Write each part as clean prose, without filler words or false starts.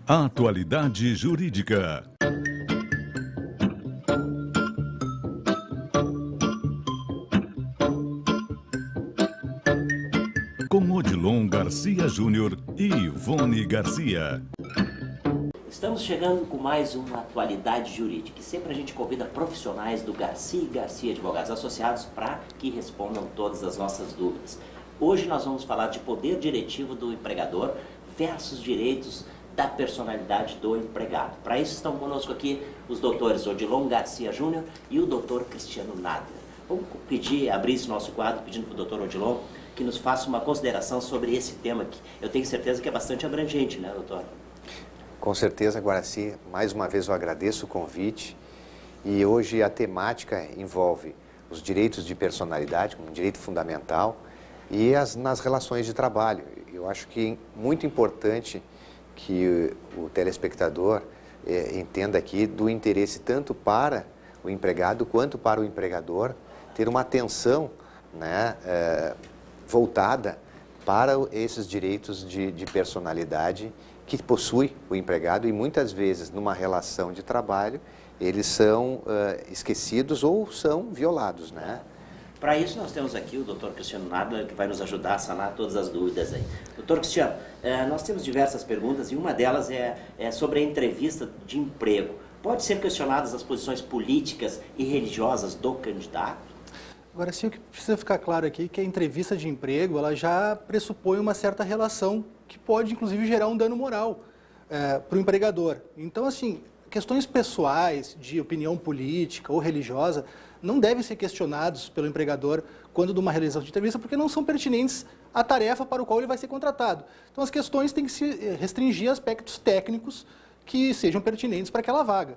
Atualidade Jurídica. Com Odilon Garcia Júnior e Ivone Garcia. Estamos chegando com mais uma Atualidade Jurídica e sempre a gente convida profissionais do Garcia e Garcia Advogados Associados para que respondam todas as nossas dúvidas. Hoje nós vamos falar de poder diretivo do empregador versus direitos da personalidade do empregado. Para isso estão conosco aqui os doutores Odilon Garcia Júnior e o doutor Cristiano Nader. Vamos abrir esse nosso quadro pedindo para o doutor Odilon que nos faça uma consideração sobre esse tema que eu tenho certeza que é bastante abrangente, né, doutor? Com certeza, Guaraci, mais uma vez eu agradeço o convite e hoje a temática envolve os direitos de personalidade como um direito fundamental e nas relações de trabalho. Eu acho que é muito importante que o telespectador entenda aqui do interesse tanto para o empregado quanto para o empregador ter uma atenção, né, voltada para esses direitos de personalidade que possui o empregado e muitas vezes numa relação de trabalho eles são esquecidos ou são violados, né? Para isso nós temos aqui o Dr. Cristiano Nader, que vai nos ajudar a sanar todas as dúvidas aí. Dr. Cristiano, nós temos diversas perguntas e uma delas é sobre a entrevista de emprego. Pode ser questionadas as posições políticas e religiosas do candidato? Agora, sim, o que precisa ficar claro aqui é que a entrevista de emprego ela já pressupõe uma certa relação que pode, inclusive, gerar um dano moral para o empregador. Então, assim, questões pessoais de opinião política ou religiosa não devem ser questionados pelo empregador quando de uma realização de entrevista, porque não são pertinentes à tarefa para o qual ele vai ser contratado. Então, as questões têm que se restringir a aspectos técnicos que sejam pertinentes para aquela vaga.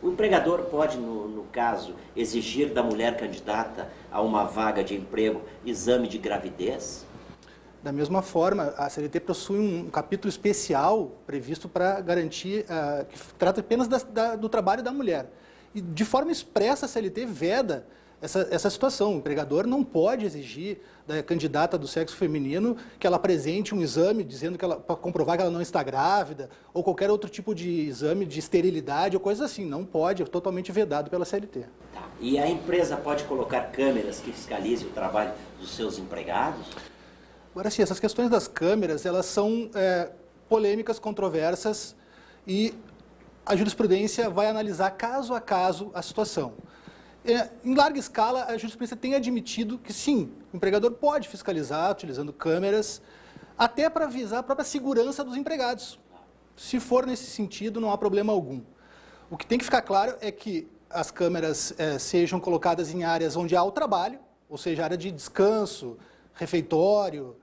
O empregador pode, no caso, exigir da mulher candidata a uma vaga de emprego exame de gravidez? Da mesma forma, a CLT possui um capítulo especial previsto para garantir, que trata apenas do trabalho da mulher. E de forma expressa a CLT veda essa situação. O empregador não pode exigir da candidata do sexo feminino que ela apresente um exame dizendo que para comprovar que ela não está grávida ou qualquer outro tipo de exame de esterilidade ou coisa assim. Não pode, é totalmente vedado pela CLT. Tá. E a empresa pode colocar câmeras que fiscalizem o trabalho dos seus empregados? Agora sim, essas questões das câmeras, elas são polêmicas, controversas e a jurisprudência vai analisar caso a caso a situação. Em larga escala, a jurisprudência tem admitido que sim, o empregador pode fiscalizar utilizando câmeras, até para visar a própria segurança dos empregados. Se for nesse sentido, não há problema algum. O que tem que ficar claro é que as câmeras sejam colocadas em áreas onde há o trabalho, ou seja, área de descanso, refeitório,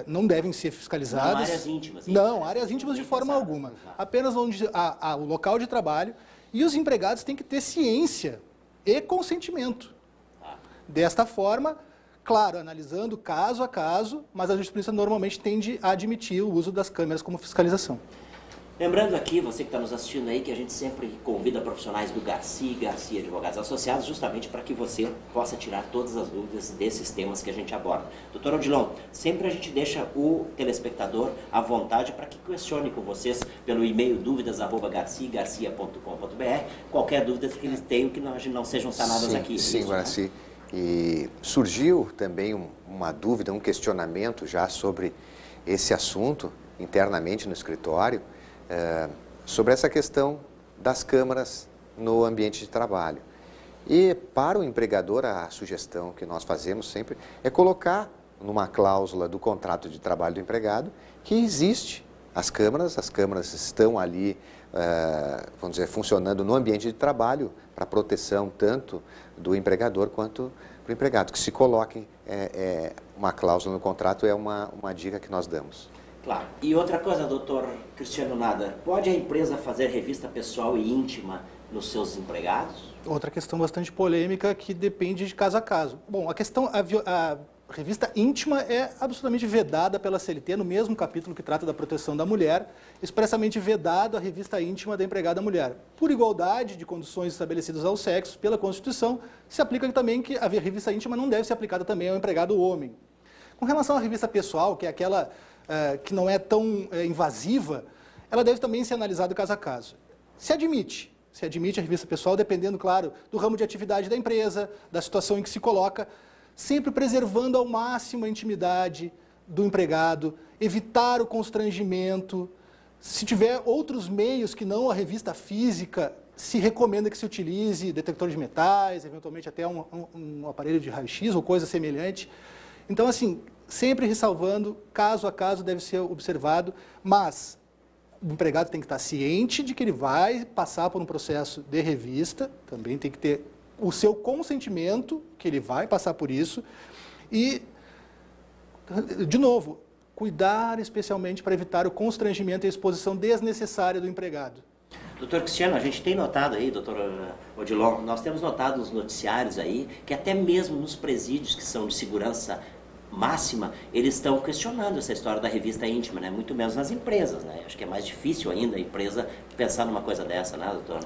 não devem ser fiscalizadas. Não áreas íntimas. Não, áreas íntimas de forma alguma. Apenas onde há o local de trabalho e os empregados têm que ter ciência e consentimento. Desta forma, claro, analisando caso a caso, mas a jurisprudência normalmente tende a admitir o uso das câmeras como fiscalização. Lembrando aqui, você que está nos assistindo aí, que a gente sempre convida profissionais do Garcia e Garcia Advogados Associados, justamente para que você possa tirar todas as dúvidas desses temas que a gente aborda. Doutor Odilon, sempre a gente deixa o telespectador à vontade para que questione com vocês pelo e-mail dúvidas@garciagarcia.com.br qualquer dúvida que eles tenham que não sejam sanadas aqui. Sim, Guaraci. Né? E surgiu também uma dúvida, um questionamento já sobre esse assunto internamente no escritório, sobre essa questão das câmaras no ambiente de trabalho. E para o empregador, a sugestão que nós fazemos sempre é colocar numa cláusula do contrato de trabalho do empregado que existe as câmaras estão ali, vamos dizer, funcionando no ambiente de trabalho para proteção tanto do empregador quanto do empregado. Que se coloquem uma cláusula no contrato é uma dica que nós damos. Claro. E outra coisa, doutor Cristiano Nader, pode a empresa fazer revista pessoal e íntima nos seus empregados? Outra questão bastante polêmica que depende de caso a caso. Bom, a revista íntima é absolutamente vedada pela CLT, no mesmo capítulo que trata da proteção da mulher, expressamente vedado a revista íntima da empregada mulher. Por igualdade de condições estabelecidas ao sexo pela Constituição, se aplica também que a revista íntima não deve ser aplicada também ao empregado homem. Com relação à revista pessoal, que é aquela que não é tão invasiva, ela deve também ser analisada caso a caso. Se admite a revista pessoal, dependendo, claro, do ramo de atividade da empresa, da situação em que se coloca, sempre preservando ao máximo a intimidade do empregado, evitar o constrangimento. Se tiver outros meios que não a revista física, se recomenda que se utilize detector de metais, eventualmente até um aparelho de raio-x ou coisa semelhante. Então, assim, sempre ressalvando, caso a caso deve ser observado, mas o empregado tem que estar ciente de que ele vai passar por um processo de revista, também tem que ter o seu consentimento que ele vai passar por isso e, de novo, cuidar especialmente para evitar o constrangimento e a exposição desnecessária do empregado. Doutor Cristiano, a gente tem notado aí, doutor Odilon, nós temos notado nos noticiários aí que até mesmo nos presídios que são de segurança máxima, eles estão questionando essa história da revista íntima, né? Muito menos nas empresas, né? Acho que é mais difícil ainda a empresa pensar numa coisa dessa, né, doutor?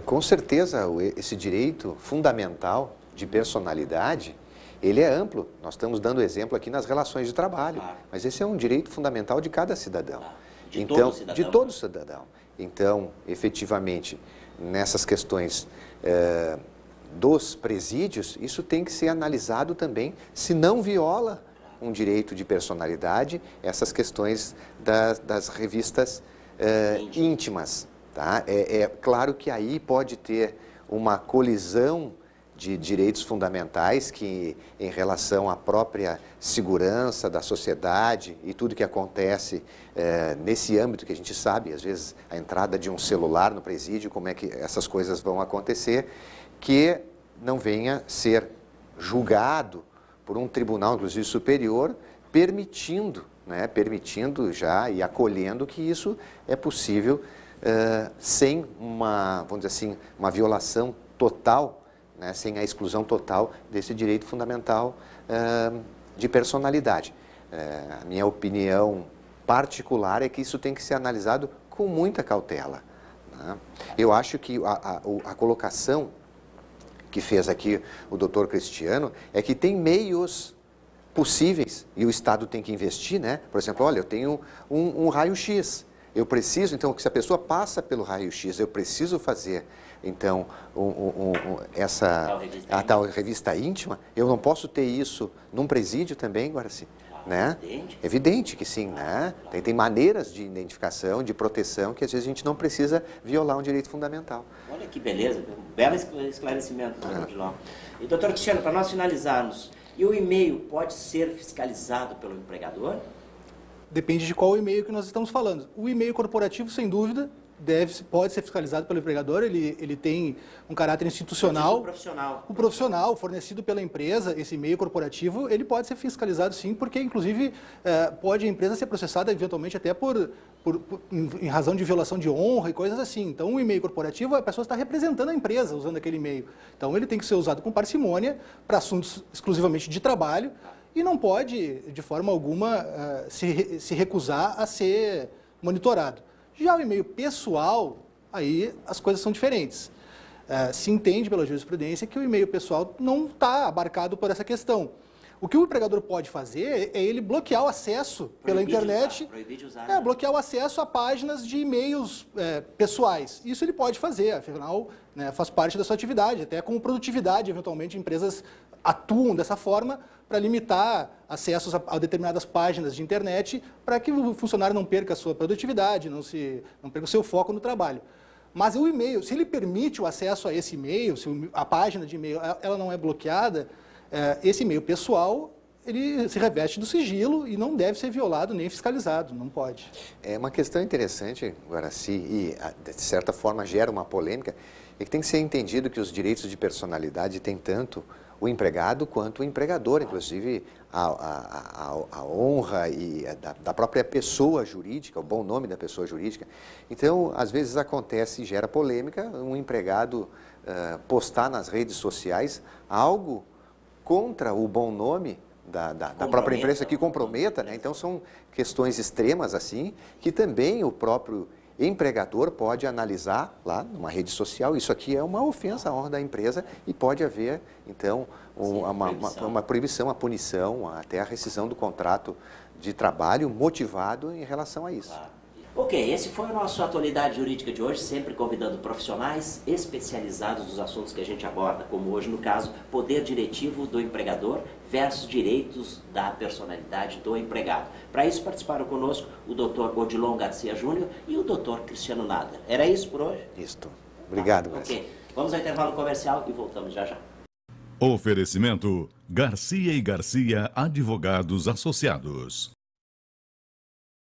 Com certeza, esse direito fundamental de personalidade, ele é amplo. Nós estamos dando exemplo aqui nas relações de trabalho, claro. Mas esse é um direito fundamental de cada cidadão. Claro. De Então, todo cidadão. de todo cidadão. Então, efetivamente, nessas questões dos presídios, isso tem que ser analisado também, se não viola um direito de personalidade, essas questões das revistas íntimas. Tá? É claro que aí pode ter uma colisão de direitos fundamentais que, em relação à própria segurança da sociedade e tudo que acontece nesse âmbito que a gente sabe, às vezes a entrada de um celular no presídio, como é que essas coisas vão acontecer, que não venha ser julgado por um tribunal, inclusive superior, permitindo já e acolhendo que isso é possível sem vamos dizer assim, uma violação total, né, sem a exclusão total desse direito fundamental de personalidade. A minha opinião particular é que isso tem que ser analisado com muita cautela. Né? Eu acho que a colocação que fez aqui o doutor Cristiano é que tem meios possíveis e o Estado tem que investir, né? Por exemplo, olha, eu tenho um raio-x, eu preciso, então, que se a pessoa passa pelo raio-x, eu preciso fazer, então, a tal revista íntima, eu não posso ter isso num presídio também, Guaraci? Né? Evidente que sim, né? Tem maneiras de identificação, de proteção, que às vezes a gente não precisa violar um direito fundamental. Olha que beleza, um belo esclarecimento, doutor Odilon. E doutor Cristiano, para nós finalizarmos, e o e-mail pode ser fiscalizado pelo empregador? Depende de qual e-mail que nós estamos falando. O e-mail corporativo, sem dúvida, pode ser fiscalizado pelo empregador, ele tem um caráter institucional. O profissional fornecido pela empresa, esse e-mail corporativo, ele pode ser fiscalizado sim, porque inclusive pode a empresa ser processada eventualmente até em razão de violação de honra e coisas assim. Então, o e-mail corporativo, a pessoa está representando a empresa usando aquele e-mail. Então, ele tem que ser usado com parcimônia para assuntos exclusivamente de trabalho e não pode, de forma alguma, se recusar a ser monitorado. Já o e-mail pessoal, aí as coisas são diferentes. Se entende pela jurisprudência que o e-mail pessoal não está abarcado por essa questão. O que o empregador pode fazer é ele bloquear o acesso pela internet, proibir de usar, bloquear o acesso a páginas de e-mails pessoais. Isso ele pode fazer, afinal, né, faz parte da sua atividade, até como produtividade, eventualmente, empresas atuam dessa forma para limitar acessos a determinadas páginas de internet para que o funcionário não perca a sua produtividade, não perca o seu foco no trabalho. Mas o e-mail, se ele permite o acesso a esse e-mail, se a página de e-mail ela não é bloqueada, esse e-mail pessoal, ele se reveste do sigilo e não deve ser violado nem fiscalizado, não pode. É uma questão interessante, Guaraci, e de certa forma gera uma polêmica, é que tem que ser entendido que os direitos de personalidade têm tanto o empregado quanto o empregador, inclusive a honra e da própria pessoa jurídica, o bom nome da pessoa jurídica. Então, às vezes acontece e gera polêmica um empregado postar nas redes sociais algo contra o bom nome da própria empresa que comprometa, né? Então, são questões extremas assim, que também o próprio empregador pode analisar lá numa rede social, isso aqui é uma ofensa à honra da empresa e pode haver, então, uma proibição, uma punição, até a rescisão do contrato de trabalho motivado em relação a isso. Claro. Ok, esse foi o nosso Atualidade Jurídica de hoje, sempre convidando profissionais especializados nos assuntos que a gente aborda, como hoje no caso, poder diretivo do empregador versus direitos da personalidade do empregado. Para isso participaram conosco o Dr. Odilon Garcia Júnior e o Dr. Cristiano Nader. Era isso por hoje? Isto. Obrigado, Garcia. Ok, vamos ao intervalo comercial e voltamos já já. Oferecimento Garcia e Garcia Advogados Associados.